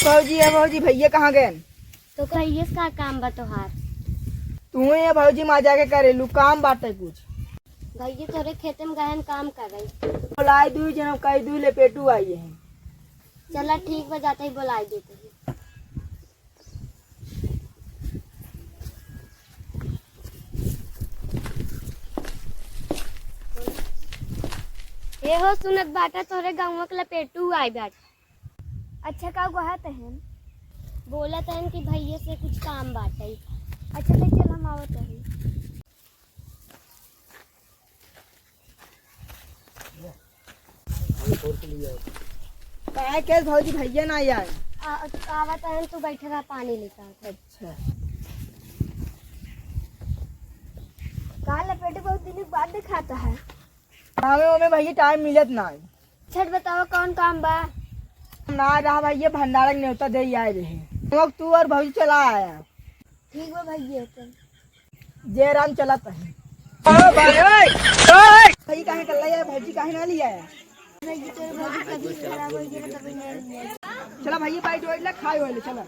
भौजी है भौजी, भैया कहाँ गए? तो कहिए का काम बा तोहार। तू ये भौजी माँ जाके करेलू काम बाटे कुछ भैया तोरे खेते में गहन काम कर रही। बोलाई दू जन कई दू लेपेटू आई है। चला ठीक बा, जाते ही बुलाई देते हैं। ये हो सुनत बाटा तोरे गाँव के लपेटू आई बाट। अच्छा का कहत हैं? बोला तहन कि भैया से कुछ काम बाटे। अच्छा तो चल हम आवत हैं। क्या भौजी भैया ना आए? आवत है तू बैठे रहा, पानी लेता। अच्छा कहा लपेटे बहुत दिन के बाद दिखाता है। कामे में भैया टाइम मिलत ना है। छठ बताओ कौन काम बा? ना रहा भैया भंडारा के न्योता दे आए रहे। हम तू और भौजी चला आया। ठीक बा भैया। जयराम चलत है। भैया काहे कर लिया? भौजी काहे ना लिया? भैया तेरे भौजी कभी खराब हो गया कभी नहीं। चला भैया बाइट वाइट ला खाए वाले चला।